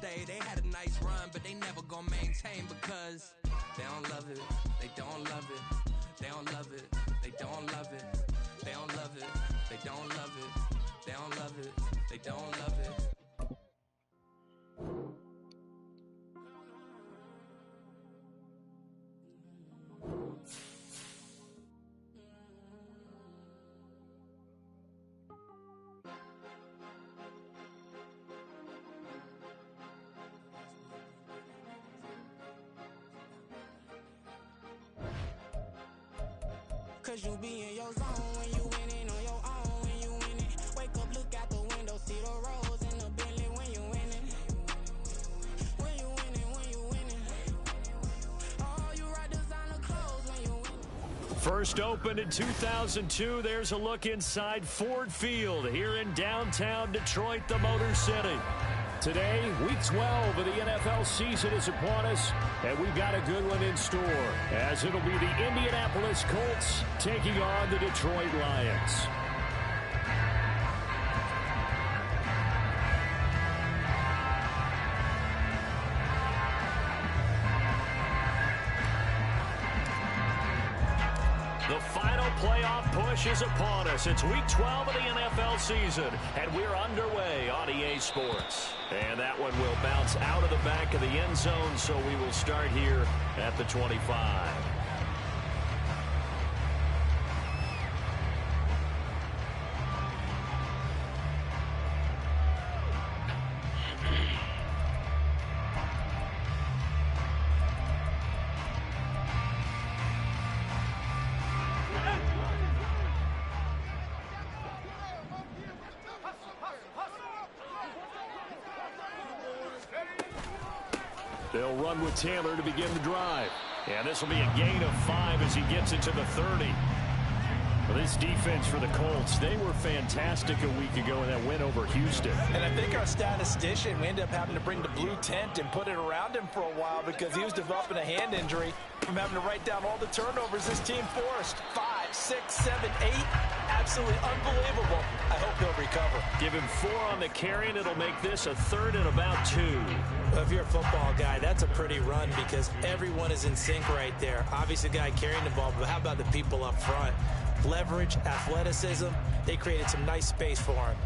stay. They had a nice run, but they never gonna maintain because they don't love it. They don't love it. They don't love it. They don't love it. They don't love it. They don't love it. They don't love it. They don't love it. Cause you be in your zone when you winning on your own. When you winning, wake up, look out the window, see the rose in the Bentley. When you winning, when you winning, when you winning. Oh, you ride designer clothes when you winning. First opened in 2002. There's a look inside Ford Field here in downtown Detroit, the Motor City. Today, Week 12 of the NFL season is upon us, and we've got a good one in store, as it'll be the Indianapolis Colts taking on the Detroit Lions. The final playoff push is upon us. It's Week 12 of the NFL season, and we're underway on EA Sports. And that one will bounce out of the back of the end zone, so we will start here at the 25. They'll run with Taylor to begin the drive. And this will be a gain of 5 as he gets it to the 30. Well, this defense for the Colts, they were fantastic a week ago in that win over Houston. And I think our statistician, we ended up having to bring the blue tent and put it around him for a while because he was developing a hand injury from having to write down all the turnovers this team forced. 5, 6, 7, 8. Absolutely unbelievable. I hope he'll recover. Give him 4 on the carry, and it'll make this a third and about 2. Well, if you're a football guy, that's a pretty run because everyone is in sync right there. Obviously, the guy carrying the ball, but how about the people up front? Leverage, athleticism, they created some nice space for him.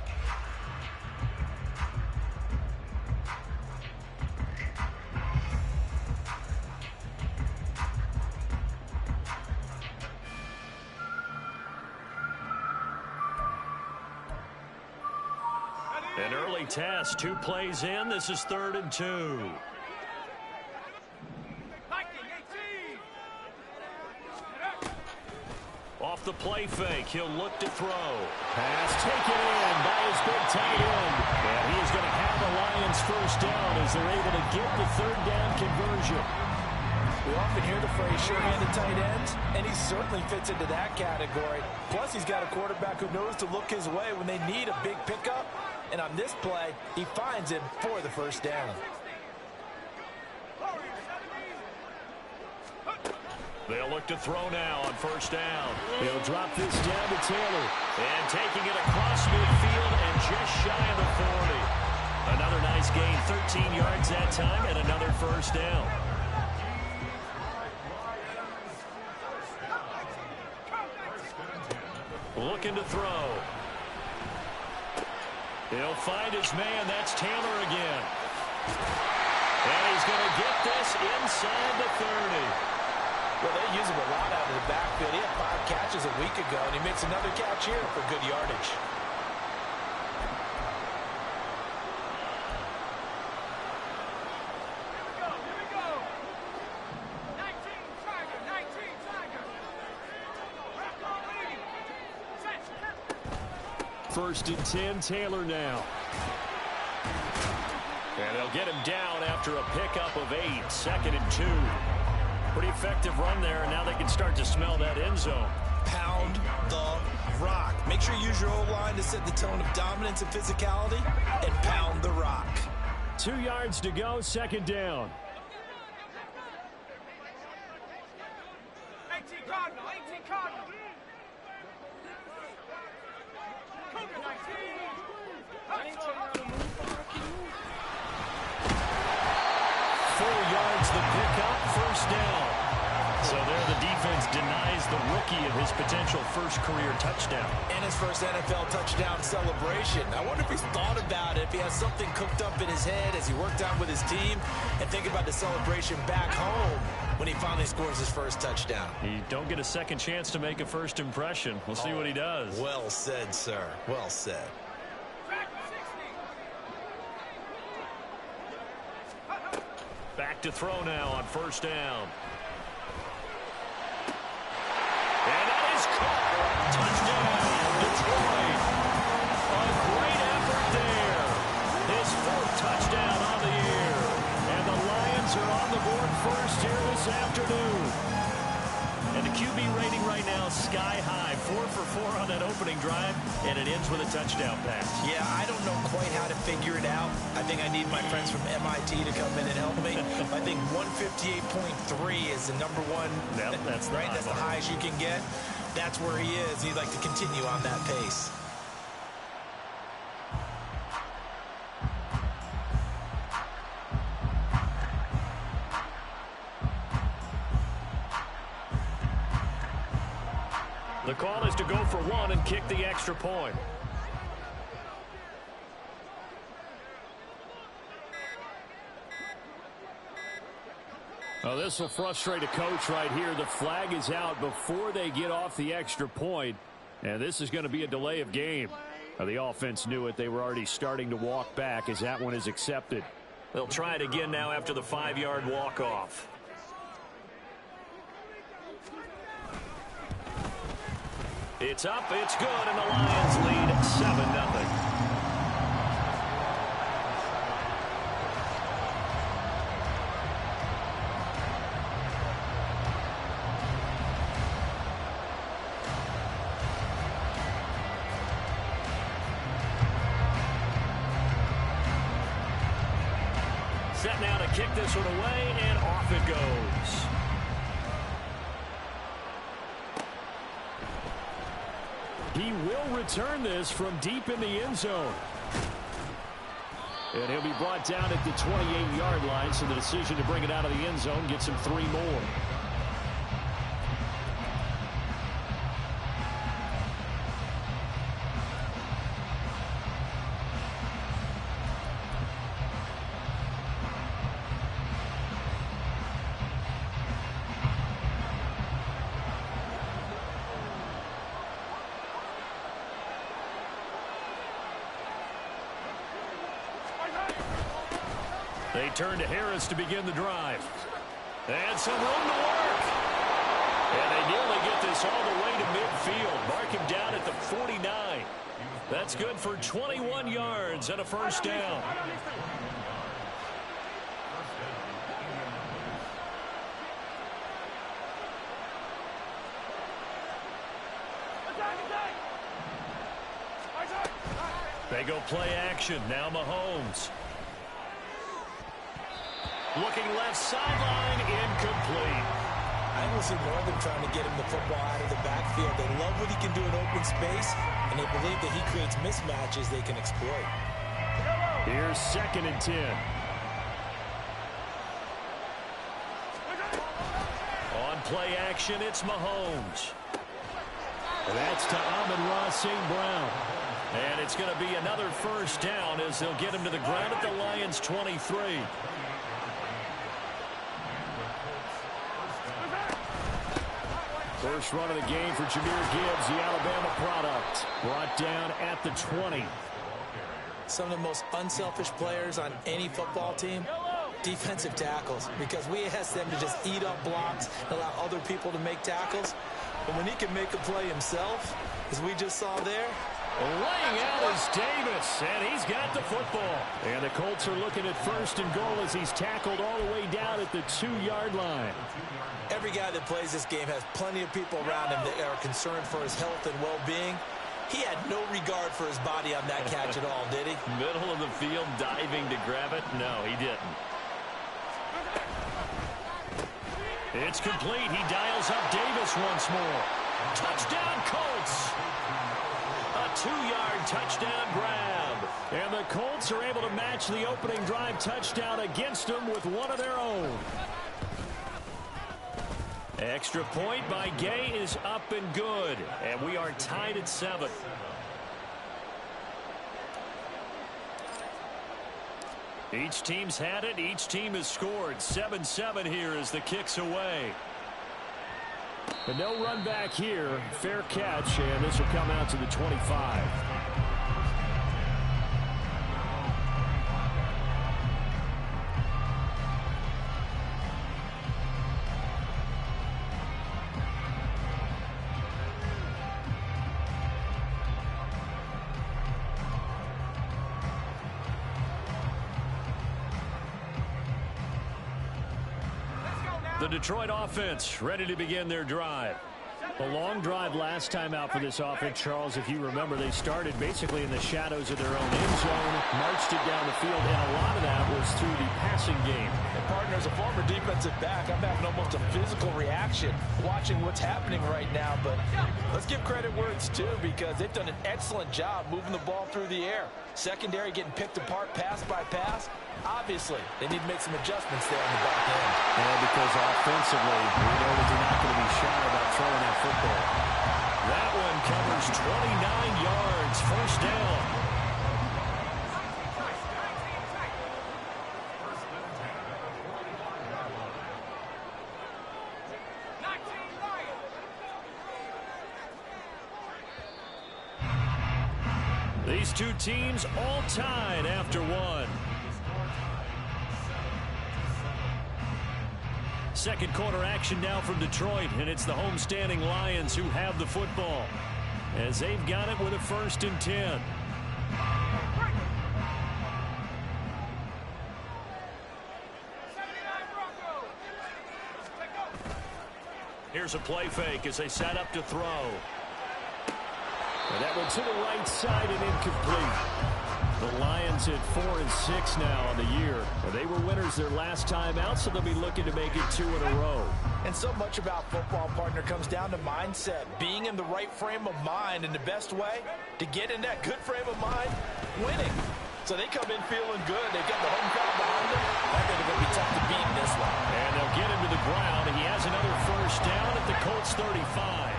An early test, 2 plays in. This is 3rd and 2. Off the play fake, he'll look to throw. Pass taken in by his big tight end. And he's going to have the Lions first down as they're able to get the 3rd down conversion. We often hear the phrase sure-handed tight ends, and he certainly fits into that category. Plus, he's got a quarterback who knows to look his way when they need a big pickup. And on this play, he finds him for the first down. They'll look to throw now on first down. He'll drop this down to Taylor. And taking it across midfield and just shy of the 40. Another nice gain, 13 yards that time, and another first down. Looking to throw. He'll find his man. That's Taylor again. And he's going to get this inside the 30. Well, they use him a lot out of the backfield. He had 5 catches a week ago, and he makes another catch here for good yardage. Here we go. 19, Tiger, 19, Tiger. First and 10, Taylor now. And they'll get him down after a pickup of 8, 2nd and 2. Pretty effective run there, and now they can start to smell that end zone. Pound the rock. Make sure you use your O-line to set the tone of dominance and physicality, and pound the rock. 2 yards to go, 2nd down. 18 Cardinal, 18 Cardinal. Cougar 19. yards the pickup, first down. So there the defense denies the rookie of his potential first career touchdown. And his first NFL touchdown celebration. I wonder if he's thought about it, if he has something cooked up in his head as he worked out with his team and think about the celebration back home when he finally scores his first touchdown. You don't get a second chance to make a first impression. We'll see what he does. Well said, sir. Well said. Back to throw now on first down. And that is caught. Touchdown, Detroit. A great effort there. His fourth touchdown on the year. And the Lions are on the board first here this afternoon. And the QB rating right now sky high. 4 for 4 on that opening drive, and it ends with a touchdown pass. Yeah, I don't know quite how to figure it out. I think I need my friends from MIT to come in and help me. I think 158.3 is the number one. Yep, that's right. That's the highest you can get. That's where he is. He'd like to continue on that pace. The call is to go for one and kick the extra point. Oh, this will frustrate a coach right here. The flag is out before they get off the extra point, and this is going to be a delay of game. The offense knew it. They were already starting to walk back as that one is accepted. They'll try it again now after the 5-yard walk-off. It's up, it's good, and the Lions lead 7-0. Set now to kick this one away, and off it goes. He will return this from deep in the end zone. And he'll be brought down at the 28-yard line, so the decision to bring it out of the end zone gets him 3 more. They turn to Harris to begin the drive. And some room to work. And they nearly get this all the way to midfield. Mark him down at the 49. That's good for 21 yards and a first down. They go play action. Now Mahomes. Looking left sideline, incomplete. I almost see more of them trying to get him the football out of the backfield. They love what he can do in open space, and they believe that he creates mismatches they can exploit. Here's 2nd and 10. On play action, it's Mahomes. That's to Amon-Ra St. Brown. And it's going to be another first down as they'll get him to the ground at the Lions' 23. First run of the game for Jahmyr Gibbs, the Alabama product. Brought down at the 20. Some of the most unselfish players on any football team, defensive tackles, because we ask them to just eat up blocks, allow other people to make tackles. But when he can make a play himself, as we just saw there, laying out is Davis, and he's got the football. And the Colts are looking at 1st and goal as he's tackled all the way down at the 2-yard line. Every guy that plays this game has plenty of people around him that are concerned for his health and well-being. He had no regard for his body on that catch at all, did he? Middle of the field, diving to grab it. No, he didn't. It's complete. He dials up Davis once more. Touchdown, Colts. A 2-yard touchdown grab. And the Colts are able to match the opening drive touchdown against them with one of their own. Extra point by Gay is up and good. And we are tied at 7. Each team's had it. Each team has scored. 7-7 here as the kick's away. But no run back here. Fair catch, and this will come out to the 25. The Detroit offense ready to begin their drive. A long drive last time out for this offense, Charles. If you remember, they started basically in the shadows of their own end zone, marched it down the field, and a lot of that was through the passing game. And partner, as a former defensive back, I'm having almost a physical reaction watching what's happening right now. But let's give credit where it's due, because they've done an excellent job moving the ball through the air. Secondary getting picked apart pass by pass. Obviously, they need to make some adjustments there on the back end. And because offensively, we know that they're not going to be shy about throwing that football. That one covers 29 yards, first down. These two teams all tied after one. Second quarter action now from Detroit, and it's the homestanding Lions who have the football as they've got it with a 1st and 10. Here's a play fake as they set up to throw. And that one to the right side and incomplete. The Lions at 4-6 now on the year. They were winners their last time out, so they'll be looking to make it 2 in a row. And so much about football, partner, comes down to mindset. Being in the right frame of mind, and the best way to get in that good frame of mind, winning. So they come in feeling good. They've got the home crowd behind them. I think they're going to be tough to beat in this one. And they'll get him to the ground. He has another first down at the Colts 35.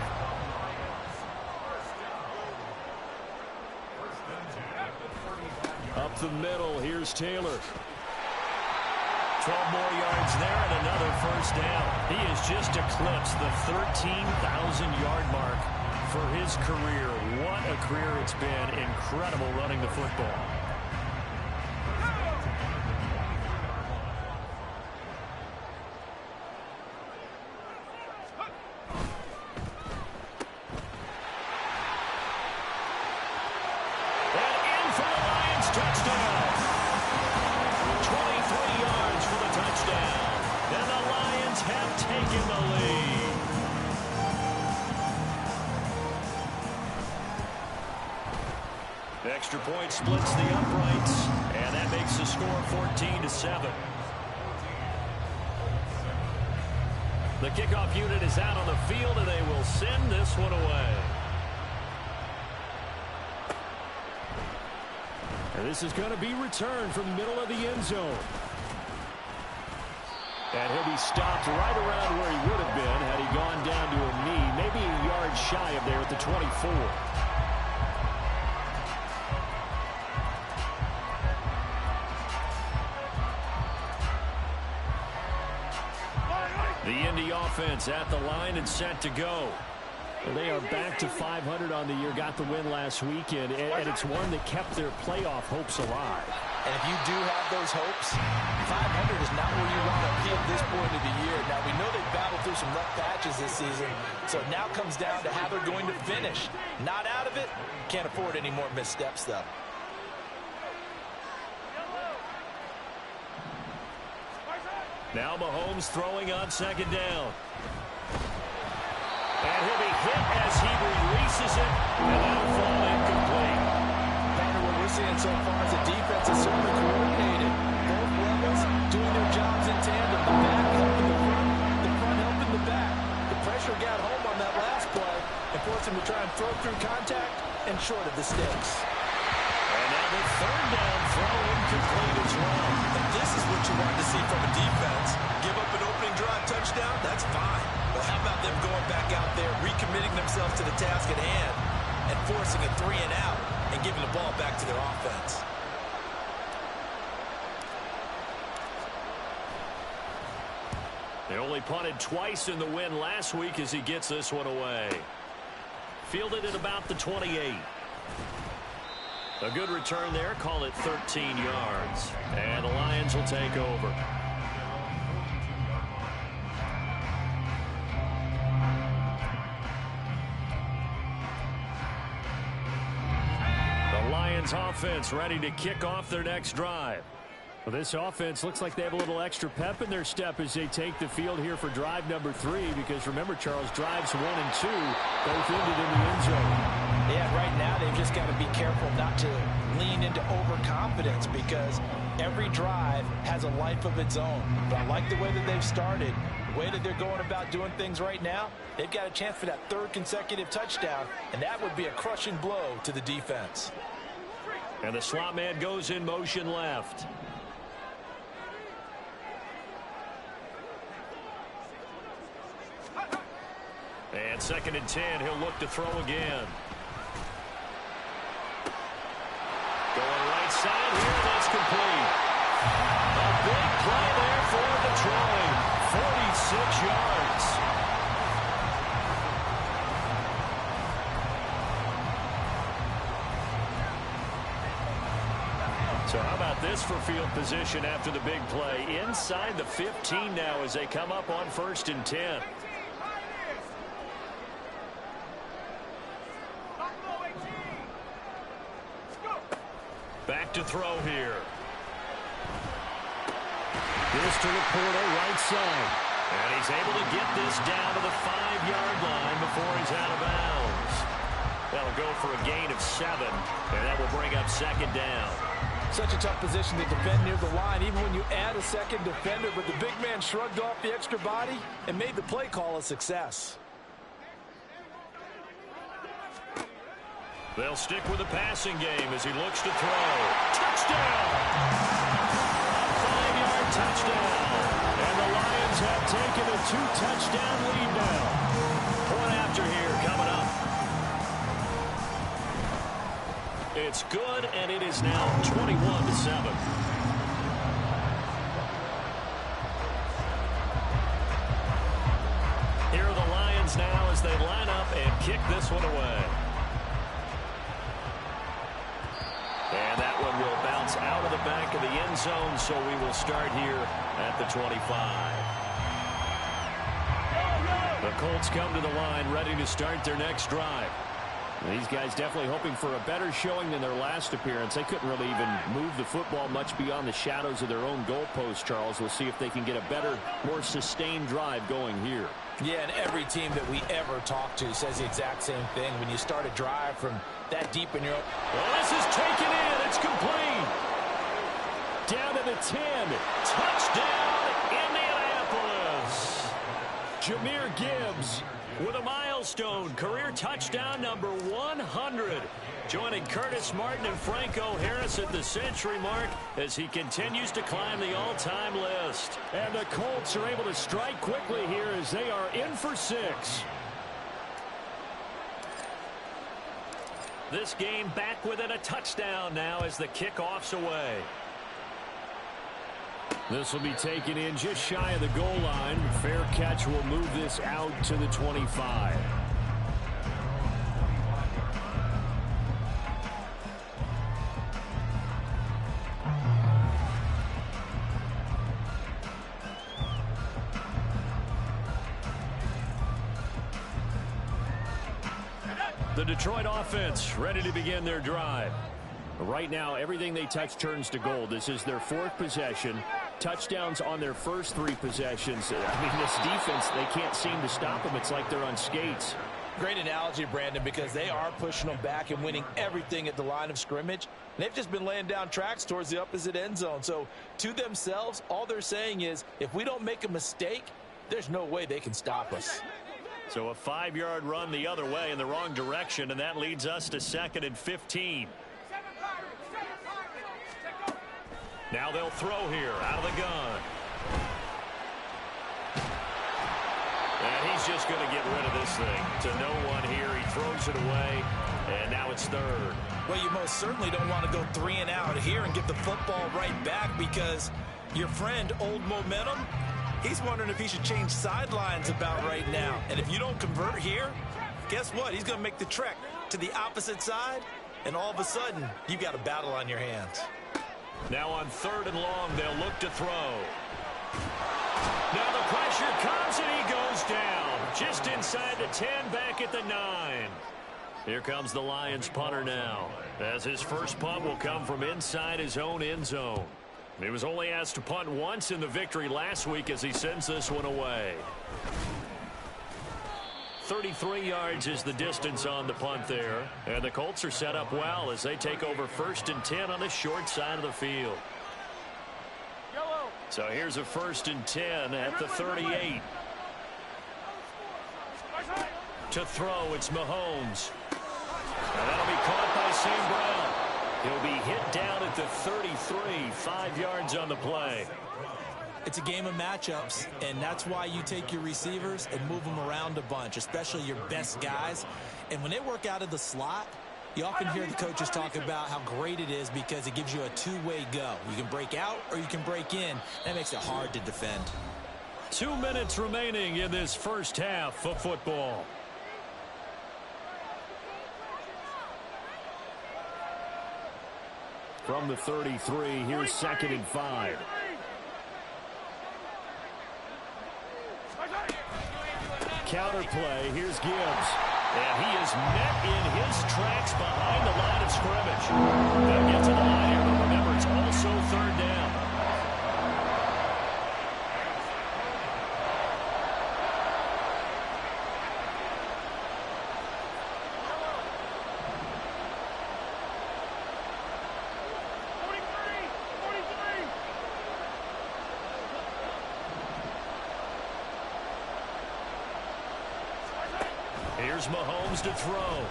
Up the middle, here's Taylor. 12 more yards there and another first down. He has just eclipsed the 13,000-yard mark for his career. What a career it's been. Incredible running the football. Touchdown. 23 yards for the touchdown. And the Lions have taken the lead. Extra point splits the uprights, and that makes the score 14-7. The kickoff unit is out on the field, and they will send this one away. And this is going to be returned from the middle of the end zone. And he'll be stopped right around where he would have been had he gone down to a knee, maybe a yard shy of there at the 24. The Indy offense at the line and set to go. They are back to 500 on the year, got the win last weekend, and it's one that kept their playoff hopes alive. And if you do have those hopes, 500 is not where you want to be at this point of the year. Now, we know they've battled through some rough patches this season, so it now comes down to how they're going to finish. Not out of it, can't afford any more missteps, though. Now Mahomes throwing on second down. And he'll be hit as he releases it, and that'll fall incomplete. Partner, what we're seeing so far is the defense is certainly coordinated. Both levels doing their jobs in tandem. The back helping the front helping the back. The pressure got home on that last play and forced him to try and throw through contact, and short of the sticks. And now the third down throw incomplete as well. And this is what you want to see from a defense. Give up an opening drive touchdown, that's fine. But how about them going back out there, recommitting themselves to the task at hand, and forcing a 3 and out, and giving the ball back to their offense. They only punted twice in the win last week as he gets this one away. Fielded at about the 28. A good return there. Call it 13 yards. And the Lions will take over. The Lions offense ready to kick off their next drive. Well, this offense looks like they have a little extra pep in their step as they take the field here for drive number 3, because remember, Charles, drives 1 and 2 both ended in the end zone. Yeah, right now they've just got to be careful not to lean into overconfidence, because every drive has a life of its own. But I like the way that they've started, the way that they're going about doing things right now. They've got a chance for that 3rd consecutive touchdown, and that would be a crushing blow to the defense. And the slot man goes in motion left. And 2nd and 10, he'll look to throw again. Going right side here, that's complete. A big play there for Detroit. 46 yards. So how about this for field position after the big play? Inside the 15 now as they come up on 1st and 10. Back to throw here. This to Laporta, right side. And he's able to get this down to the 5-yard line before he's out of bounds. That'll go for a gain of 7, and that will bring up 2nd down. Such a tough position to defend near the line, even when you add a 2nd defender, but the big man shrugged off the extra body and made the play call a success. They'll stick with the passing game as he looks to throw. Touchdown! A 5-yard touchdown. And the Lions have taken a 2-touchdown lead now. Point after here coming up. It's good, and it is now 21-7. Here are the Lions now as they line up and kick this one away. And that one will bounce out of the back of the end zone, so we will start here at the 25. The Colts come to the line ready to start their next drive. These guys definitely hoping for a better showing than their last appearance. They couldn't really even move the football much beyond the shadows of their own goalpost, Charles. We'll see if they can get a better, more sustained drive going here. Yeah, and every team that we ever talk to says the exact same thing. When you start a drive from that deep in your... Well, this is taken in. It's complete. Down to the 10. Touchdown, Indianapolis. Jahmyr Gibbs with a milestone career touchdown number 100. Joining Curtis Martin and Franco Harris at the century mark as he continues to climb the all-time list. And the Colts are able to strike quickly here as they are in for 6. This game back within a touchdown now as the kickoff's away. This will be taken in just shy of the goal line. Fair catch will move this out to the 25. The Detroit offense ready to begin their drive. Right now, everything they touch turns to gold. This is their 4th possession. Touchdowns on their first 3 possessions. I mean, this defense, they can't seem to stop them. It's like they're on skates. Great analogy, Brandon, because they are pushing them back and winning everything at the line of scrimmage. And they've just been laying down tracks towards the opposite end zone. So to themselves, all they're saying is, if we don't make a mistake, there's no way they can stop us. So a 5-yard run the other way in the wrong direction, and that leads us to 2nd and 15. Now they'll throw here out of the gun. And he's just going to get rid of this thing to no one here. He throws it away, and now it's 3rd. Well, you most certainly don't want to go 3 and out here and get the football right back, because your friend, Old Momentum, he's wondering if he should change sidelines about right now. And if you don't convert here, guess what? He's going to make the trek to the opposite side, and all of a sudden, you've got a battle on your hands. Now on 3rd and long, they'll look to throw. Now the pressure comes, and he goes down. Just inside the 10, back at the 9. Here comes the Lions punter now, as his first punt will come from inside his own end zone. He was only asked to punt once in the victory last week as he sends this one away. 33 yards is the distance on the punt there. And the Colts are set up well as they take over 1st and 10 on the short side of the field. So here's a 1st and 10 at the 38. To throw, it's Mahomes. And that'll be caught by St. Brown. He'll be hit down at the 33, 5 yards on the play. It's a game of matchups, and that's why you take your receivers and move them around a bunch, especially your best guys. And when they work out of the slot, you often hear the coaches talk about how great it is because it gives you a two-way go. You can break out or you can break in. That makes it hard to defend. 2 minutes remaining in this first half of football. From the 33, here's 2nd and 5. Counter play, here's Gibbs. And he is met in his tracks behind the line of scrimmage. They'll get to the line here, but remember, it's also 3rd down. Here's Mahomes to throw.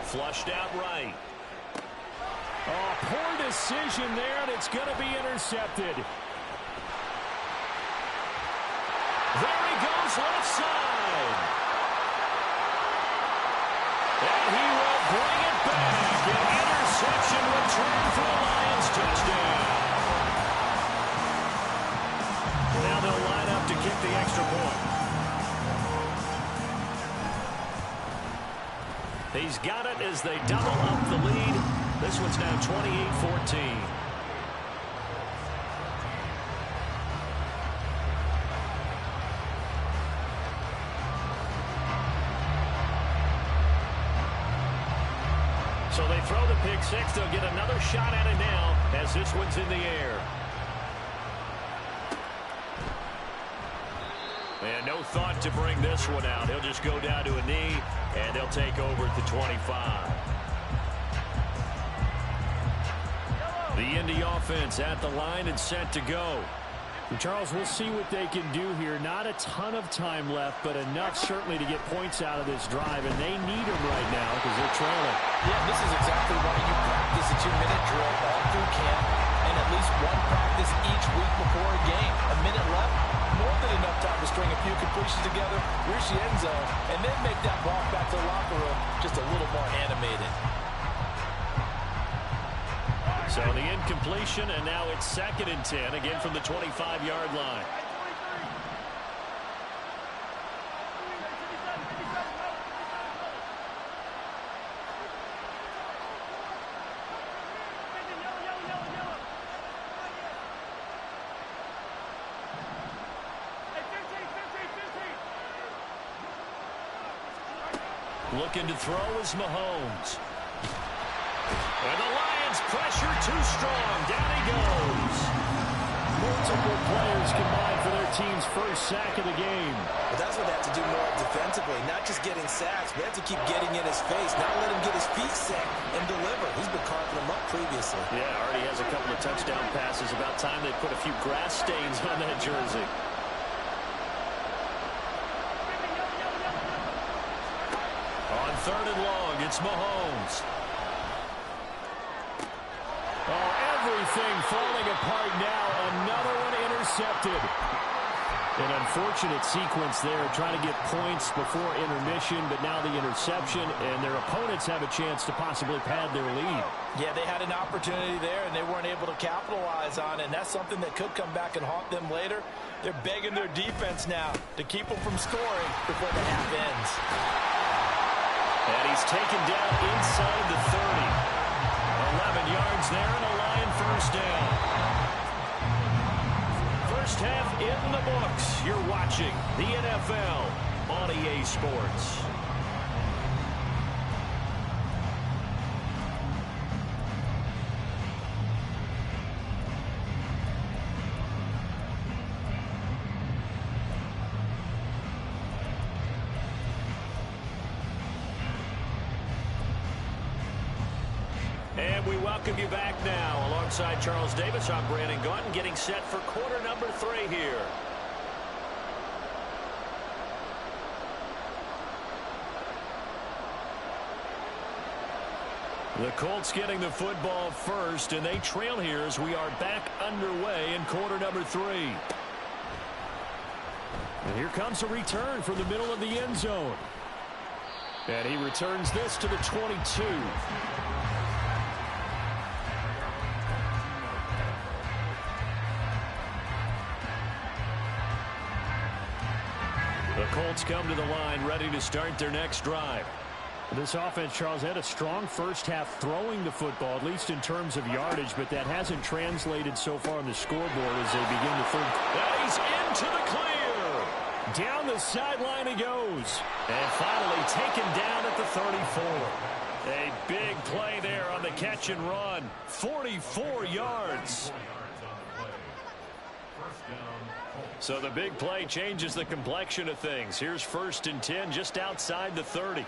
Flushed out right. Oh, poor decision there, and it's going to be intercepted. There he goes, left side. And he will bring it back. An interception returned for a Lions touchdown. Now they'll line up to kick the extra point. He's got it as they double up the lead. This one's now 28-14. So they throw the pick six. They'll get another shot at it now as this one's in the air. And no thought to bring this one out. He'll just go down to a knee, and they'll take over at the 25. The Indy offense at the line and set to go. And Charles, we'll see what they can do here. Not a ton of time left, but enough certainly to get points out of this drive, and they need them right now because they're trailing. Yeah, this is exactly why you practice a 2-minute drill all through camp and at least one practice each week before a game. A minute left, more than enough time to string a few completions together, reach the end zone, and then make that walk back to the locker room just a little more animated. So the incompletion, and now it's 2nd and 10, again from the 25-yard line. Looking to throw is Mahomes. And the Lions pressure too strong. Down he goes. Multiple players combined for their team's first sack of the game. But that's what they have to do more defensively, not just getting sacks. They have to keep getting in his face, not let him get his feet set and deliver. He's been carving them up previously. Yeah, already has a couple of touchdown passes. About time they put a few grass stains on that jersey. 3rd and long. It's Mahomes. Oh, everything falling apart now. Another one intercepted. An unfortunate sequence there, trying to get points before intermission, but now the interception, and their opponents have a chance to possibly pad their lead. Yeah, they had an opportunity there, and they weren't able to capitalize on it, and that's something that could come back and haunt them later. They're begging their defense now to keep them from scoring before the half ends. And he's taken down inside the 30. 11 yards there, and a Lion first down. First half in the books. You're watching the NFL on EA Sports. And we welcome you back now. Alongside Charles Davis, I'm Brandon Gaudin, getting set for quarter number 3 here. The Colts getting the football first, and they trail here as we are back underway in quarter number 3. And here comes a return from the middle of the end zone. And he returns this to the 22. The Colts come to the line ready to start their next drive. This offense, Charles, had a strong first half throwing the football, at least in terms of yardage, but that hasn't translated so far on the scoreboard as they begin the third. And he's into the clear. Down the sideline he goes. And finally taken down at the 34. A big play there on the catch and run. 44 yards. So the big play changes the complexion of things. Here's 1st and 10 just outside the 30.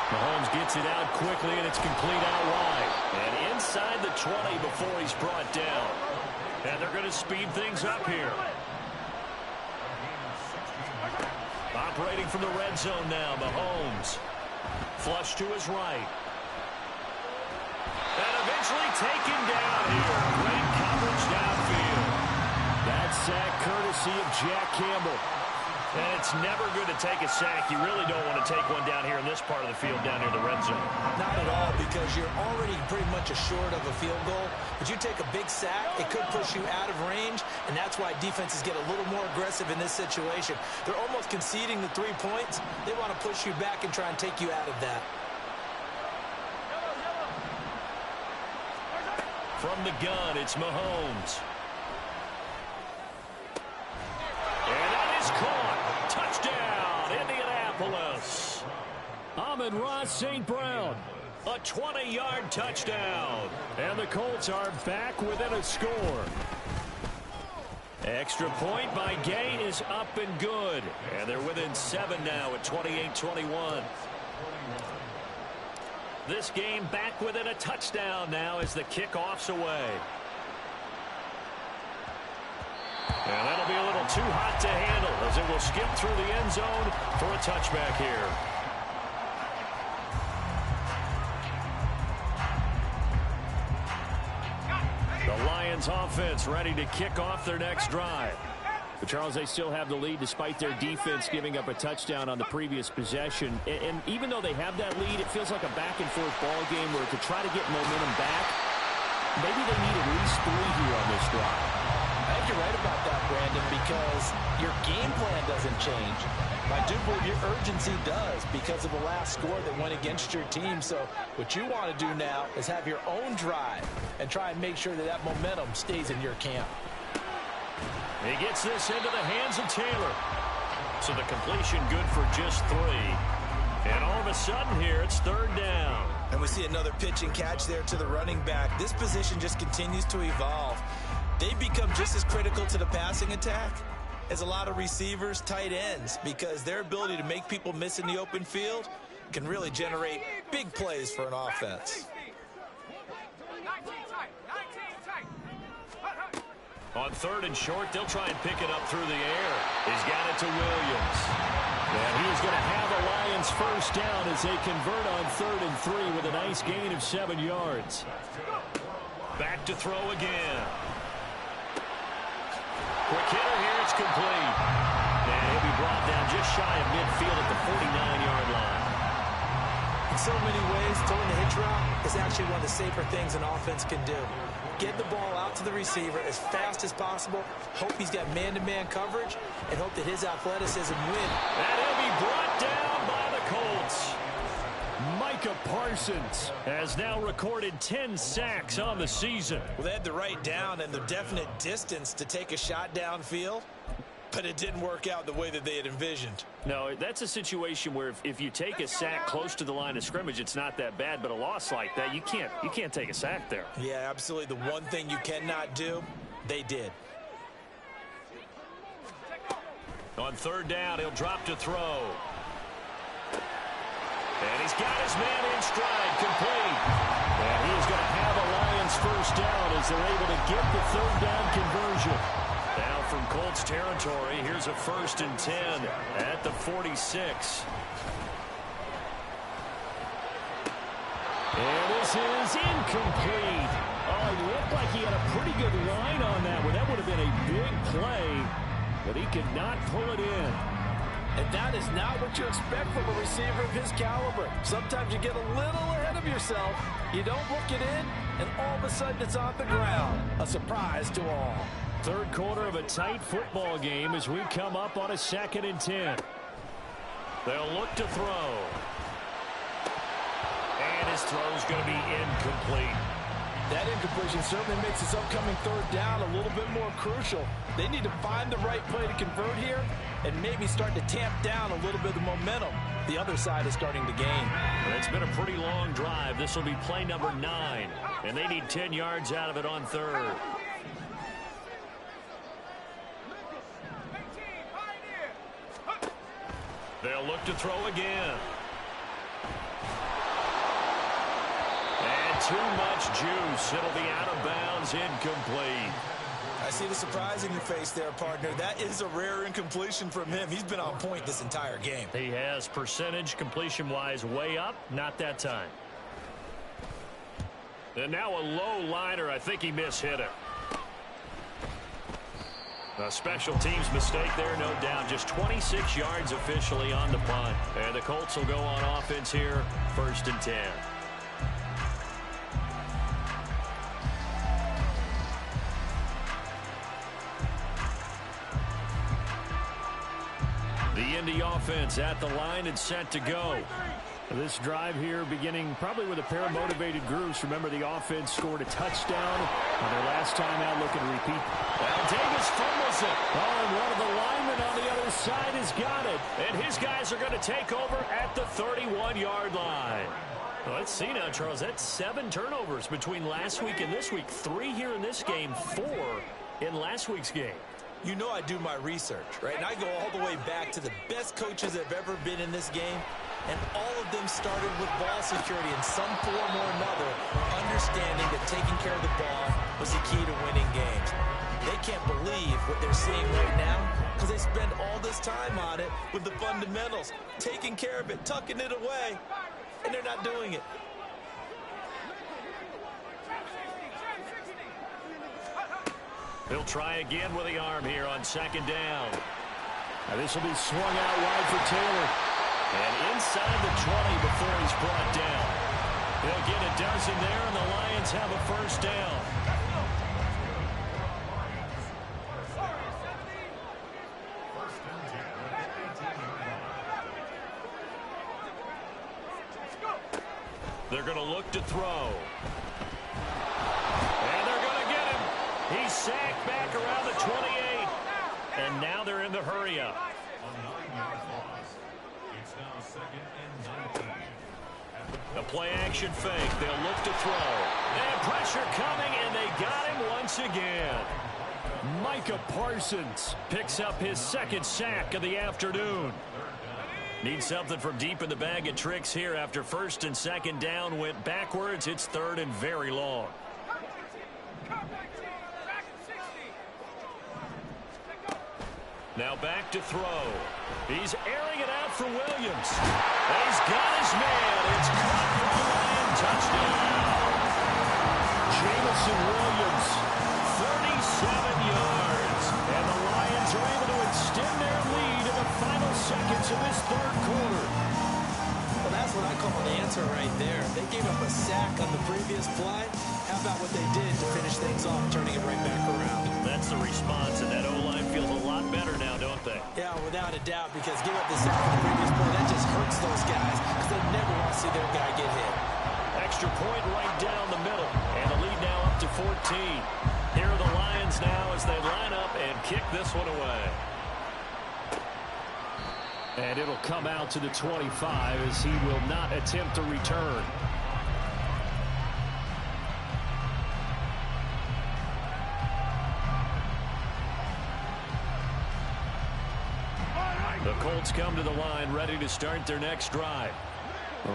Mahomes gets it out quickly, and it's complete out wide. And inside the 20 before he's brought down. And they're going to speed things up here. Operating from the red zone now, Mahomes. Flush to his right. And eventually taken down here. Great coverage downfield. That sack courtesy of Jack Campbell. And it's never good to take a sack. You really don't want to take one down here in this part of the field down near the red zone. Not at all, because you're already pretty much assured of a field goal. But you take a big sack, it could push you out of range, and that's why defenses get a little more aggressive in this situation. They're almost conceding the 3 points. They want to push you back and try and take you out of that. From the gun, it's Mahomes. And that is caught. Touchdown, Indianapolis. Amon-Ra St. Brown. A 20-yard touchdown. And the Colts are back within a score. Extra point by Gay is up and good. And they're within 7 now at 28-21. This game back within a touchdown now as the kickoff's away. And that'll be a little too hot to handle as it will skip through the end zone for a touchback here. The Lions offense ready to kick off their next drive. But Charles, they still have the lead despite their defense giving up a touchdown on the previous possession. And even though they have that lead, it feels like a back-and-forth ball game where to try to get momentum back, maybe they need at least 3 here on this drive. I think you're right about that, Brandon, because your game plan doesn't change. I do believe your urgency does because of the last score that went against your team. So what you want to do now is have your own drive and try and make sure that that momentum stays in your camp. He gets this into the hands of Taylor. So the completion good for just 3. And all of a sudden here, it's 3rd down. And we see another pitch and catch there to the running back. This position just continues to evolve. They become just as critical to the passing attack as a lot of receivers, tight ends, because their ability to make people miss in the open field can really generate big plays for an offense. On 3rd and short, they'll try and pick it up through the air. He's got it to Williams. And he's going to have a Lions first down as they convert on 3rd and 3 with a nice gain of 7 yards. Back to throw again. Quick hitter here, it's complete. And he'll be brought down just shy of midfield at the 49-yard line. In so many ways, throwing the hitch route is actually one of the safer things an offense can do. Get the ball out to the receiver as fast as possible, hope he's got man-to-man coverage, and hope that his athleticism wins. And he'll be brought down by the Colts. Micah Parsons has now recorded 10 sacks on the season. Well, they had the right down and the definite distance to take a shot downfield, but it didn't work out the way that they had envisioned. No, that's a situation where if you take a sack close to the line of scrimmage, it's not that bad, but a loss like that, you can't take a sack there. Yeah, absolutely. The one thing you cannot do, they did. On 3rd down, he'll drop to throw. And he's got his man in stride, complete. And he is going to have a Lions first down as they're able to get the 3rd down conversion. Now from Colts territory, here's a 1st and 10 at the 46. And this is incomplete. Oh, it looked like he had a pretty good line on that one. That would have been a big play, but he could not pull it in. And that is not what you expect from a receiver of his caliber. Sometimes you get a little ahead of yourself. You don't look it in, and all of a sudden it's on the ground. A surprise to all. 3rd quarter of a tight football game as we come up on a 2nd and 10. They'll look to throw. And his throw's going to be incomplete. That incompletion certainly makes this upcoming 3rd down a little bit more crucial. They need to find the right play to convert here and maybe start to tamp down a little bit of the momentum the other side is starting to gain. Well, it's been a pretty long drive. This will be play number 9, and they need 10 yards out of it on 3rd. They'll look to throw again. And too much juice. It'll be out of bounds, incomplete. I see the surprise in your face there, partner. That is a rare incompletion from him. He's been on point this entire game. He has percentage completion-wise way up. Not that time. And now a low liner. I think he mishit it. A special teams mistake there, no doubt. Just 26 yards officially on the punt. And the Colts will go on offense here, 1st and 10. The Indy offense at the line and set to go. This drive here beginning probably with a pair of motivated groups. Remember, the offense scored a touchdown on their last time out. Looking to repeat. Well, Davis fumbles it. Oh, and one of the linemen on the other side has got it. And his guys are going to take over at the 31-yard line. Well, let's see now, Charles. That's 7 turnovers between last week and this week. 3 here in this game, 4 in last week's game. You know I do my research, right? And I go all the way back to the best coaches that have ever been in this game. And all of them started with ball security in some form or another, understanding that taking care of the ball was the key to winning games. They can't believe what they're seeing right now because they spend all this time on it with the fundamentals, taking care of it, tucking it away, and they're not doing it. They'll try again with the arm here on 2nd down. Now this will be swung out wide for Taylor. And inside the 20 before he's brought down. They'll get a dozen there, and the Lions have a first down. They're going to look to throw. And they're going to get him. He's sacked back around the 28. And now they're in the hurry-up. A play-action fake. They'll look to throw. And pressure coming, and they got him once again. Micah Parsons picks up his 2nd sack of the afternoon. Need something from deep in the bag of tricks here after 1st and 2nd down went backwards. It's 3rd and very long. Now back to throw. He's airing it out for Williams. And he's got his man. It's caught for a Lion touchdown. Jameson Williams, 37 yards. And the Lions are able to extend their lead in the final seconds of this third quarter. Well, that's what I call an answer right there. They gave up a sack on the previous play. How about what they did to finish things off, turning it right back around? That's the response, and that O-line feels a lot better now, don't they? Yeah, without a doubt, because give up the sack on the previous play, that just hurts those guys because they never want to see their guy get hit. Extra point right down the middle, and the lead now up to 14. Here are the Lions now as they line up and kick this one away. And it'll come out to the 25 as he will not attempt to return. The Colts come to the line ready to start their next drive.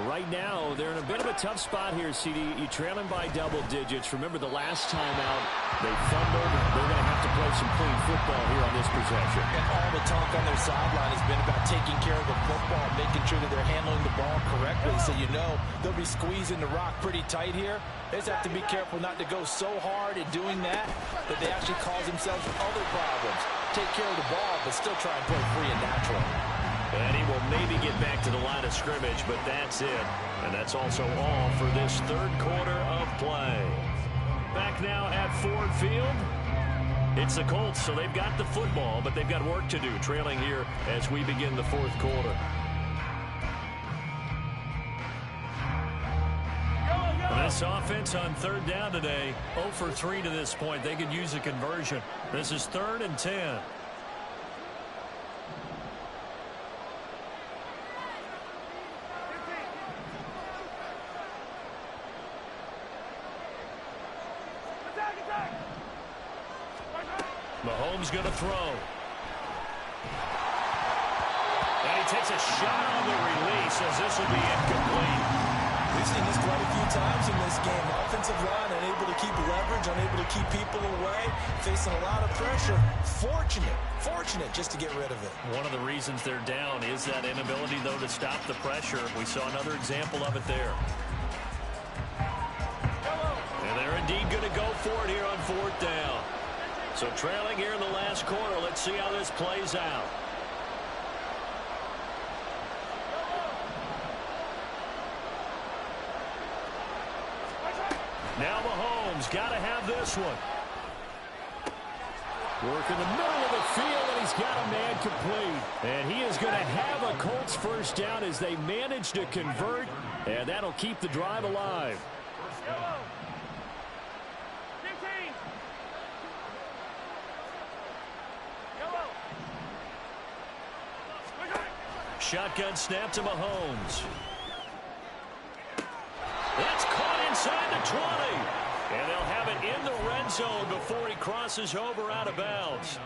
Right now, they're in a bit of a tough spot here, CD. You trail them by double digits. Remember the last time out, they fumbled. They're going to have to play some clean football here on this possession. And all the talk on their sideline has been about taking care of the football, making sure that they're handling the ball correctly. So you know they'll be squeezing the rock pretty tight here. They just have to be careful not to go so hard in doing that they actually cause themselves other problems. Take care of the ball, but still try and play free and natural. And he will maybe get back to the line of scrimmage, but that's it. And that's also all for this third quarter of play. Back now at Ford Field. It's the Colts, so they've got the football, but they've got work to do, trailing here as we begin the fourth quarter. This offense on third down today, 0 for 3 to this point. They could use a conversion. This is 3rd and 10. Mahomes going to throw. And he takes a shot on the release as this will be incomplete. We've seen this quite a few times in this game. Offensive line unable to keep leverage, unable to keep people away, facing a lot of pressure. Fortunate just to get rid of it. One of the reasons they're down is that inability, though, to stop the pressure. We saw another example of it there. And they're indeed going to go for it here on 4th down. So trailing here in the last quarter. Let's see how this plays out. Now Mahomes got to have this one. Work in the middle of the field, and he's got a man complete. And he is going to have a Colts first down as they manage to convert, and that'll keep the drive alive. Shotgun snap to Mahomes. That's caught inside the 20. And they'll have it in the red zone before he crosses over out of bounds.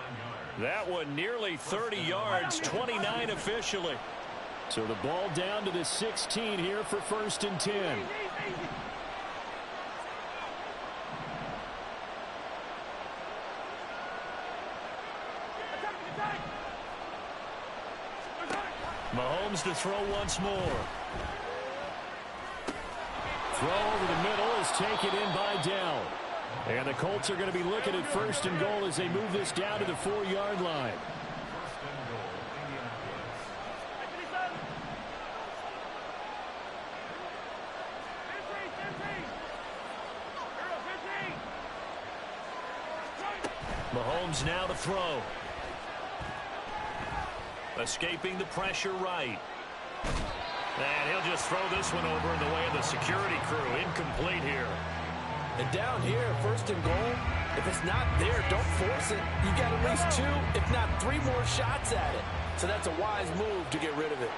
That one nearly 30 yards, 29 officially. So the ball down to the 16 here for 1st and 10. Mahomes to throw once more. Throw over the middle is taken in by Dell. And the Colts are going to be looking at 1st and goal as they move this down to the 4-yard line. Mahomes now to throw. Escaping the pressure right. And he'll just throw this one over in the way of the security crew. Incomplete here. And down here, 1st and goal, if it's not there, don't force it. You got at least 2, if not 3 more shots at it. So that's a wise move to get rid of it.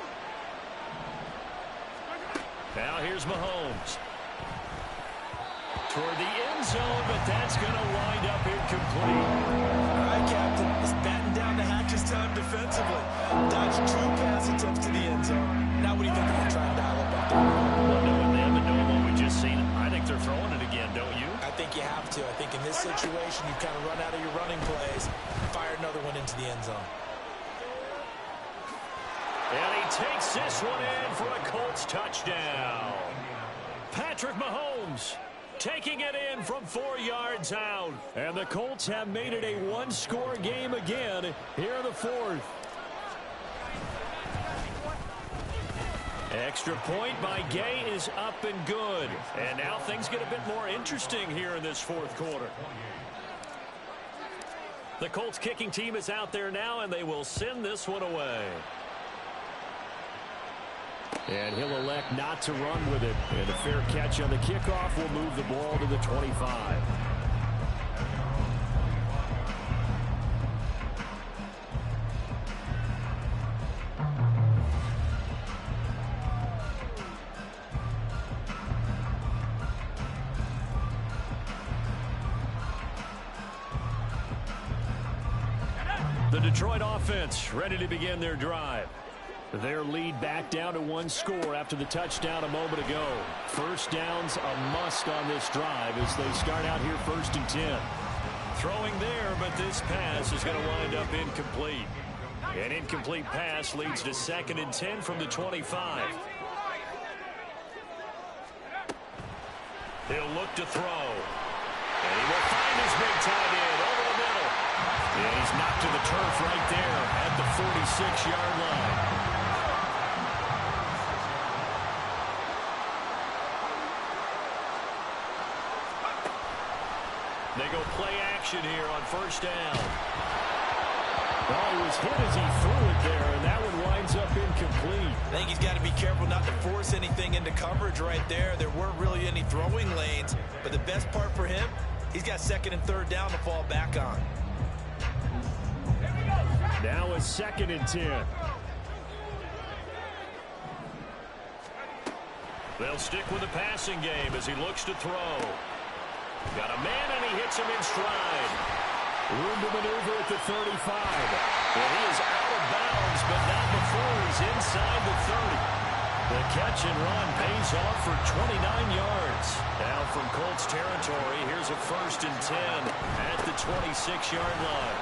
Now here's Mahomes. Toward the end zone, but that's going to wind up incomplete. All right, Captain. It's batten down the hatches time defensively. Dodged 2 pass attempts to the end zone. Now what do you think they're going to try and dial up out there? Well, knowing them and knowing what we just seen, I think they're throwing it again, don't you? I think you have to. I think in this situation, you kind of run out of your running plays, fire another one into the end zone. And he takes this one in for a Colts touchdown. Patrick Mahomes taking it in from 4 yards out. And the Colts have made it a one-score game again here in the fourth. Extra point by Gay is up and good. And now things get a bit more interesting here in this fourth quarter. The Colts kicking team is out there now, and they will send this one away. And he'll elect not to run with it. And a fair catch on the kickoff will move the ball to the 25. The Detroit offense ready to begin their drive. Their lead back down to one score after the touchdown a moment ago. First down's a must on this drive as they start out here 1st and 10. Throwing there, but this pass is going to wind up incomplete. An incomplete pass leads to 2nd and 10 from the 25. He'll look to throw. And he will find his big tight end over the middle. And he's knocked to the turf right there at the 46-yard line. They go play action here on 1st down. Well, he was hit as he threw it there, and that one winds up incomplete. I think he's got to be careful not to force anything into coverage right there. There weren't really any throwing lanes, but the best part for him, he's got 2nd and 3rd down to fall back on. Now a 2nd and 10. They'll stick with the passing game as he looks to throw. Got a man, and he hits him in stride. Room to maneuver at the 35. And he is out of bounds, but not before he's inside the 30. The catch and run pays off for 29 yards. Now from Colts territory, here's a 1st and 10 at the 26-yard line.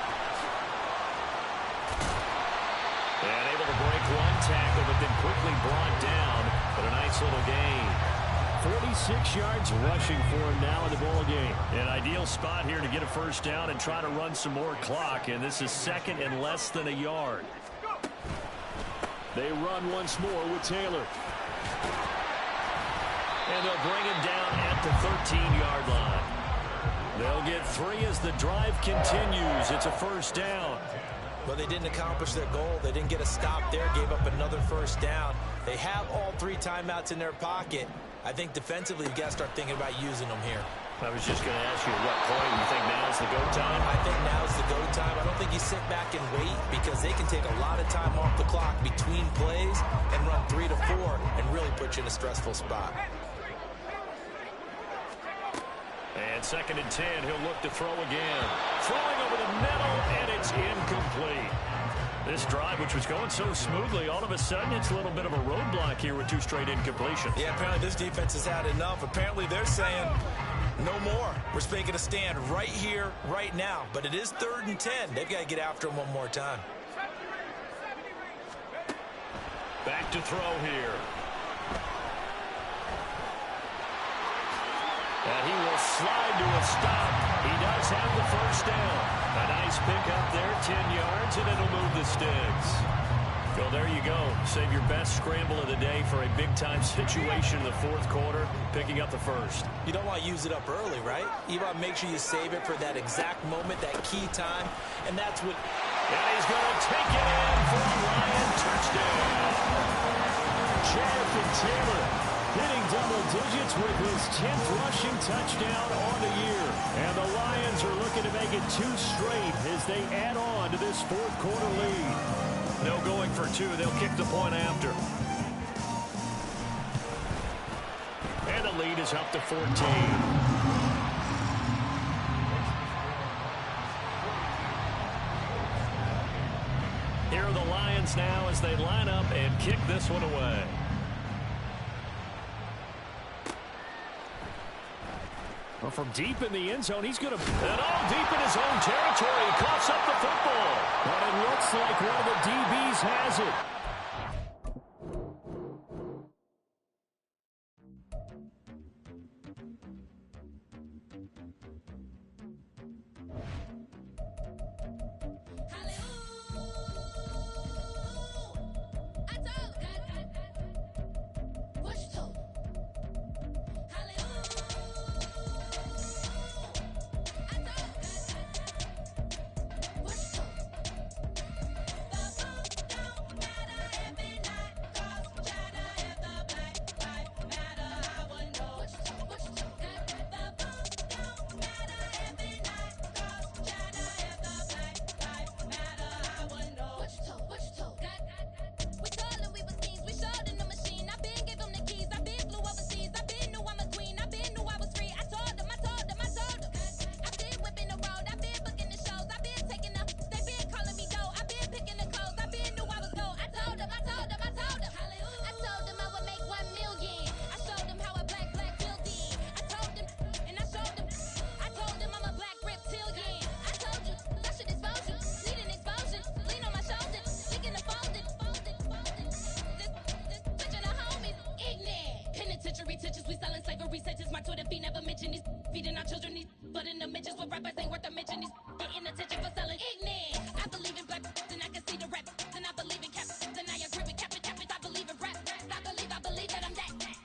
And able to break one tackle, but then quickly brought down. But a nice little gain. 46 yards rushing for him now in the ball game. An ideal spot here to get a 1st down and try to run some more clock. And this is 2nd and less than a yard. They run once more with Taylor. And they'll bring him down at the 13-yard line. They'll get 3 as the drive continues. It's a 1st down. Well, they didn't accomplish their goal. They didn't get a stop there, gave up another 1st down. They have all 3 timeouts in their pocket. I think defensively, you've got to start thinking about using them here. I was just going to ask you at what point you think now's the go time? I think now's the go time. I don't think you sit back and wait because they can take a lot of time off the clock between plays and run 3 to 4 and really put you in a stressful spot. And 2nd and 10, he'll look to throw again. Throwing over the middle, and it's incomplete. This drive, which was going so smoothly, all of a sudden it's a little bit of a roadblock here with 2 straight incompletions. Yeah, apparently this defense has had enough. Apparently they're saying no more. We're making a stand right here, right now. But it is 3rd and 10. They've got to get after him one more time. Back to throw here. And he will slide to a stop. He does have the 1st down. A nice pickup there, 10 yards, and it'll move the sticks. Well, there you go. Save your best scramble of the day for a big-time situation in the 4th quarter, picking up the 1st. You don't want to use it up early, right? You want to make sure you save it for that exact moment, that key time, and that's what... And he's going to take it in for a Lion touchdown. Jonathan Taylor hitting double digits with his 10th rushing touchdown on the year. And the Lions are looking to make it 2 straight as they add on to this 4th quarter lead. No going for 2. They'll kick the point after. And the lead is up to 14. Here are the Lions now as they line up and kick this one away. Well, from deep in the end zone, he's going to... And all deep in his own territory. He coughs up the football. But it looks like one of the DBs has it. But in the mentions with rappers ain't worth a mention. These getting attention for selling ignorant. I believe in black, then I can see the rap. Then I believe in cap, then I agree with cap. I believe in rap. I believe that I'm that.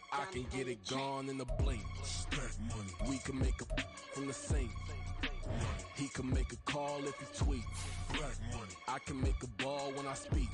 I can get it gone in the blink. Stack money. We can make a from the sink. He can make a call if he tweets. Black money. I can make a ball when I speak.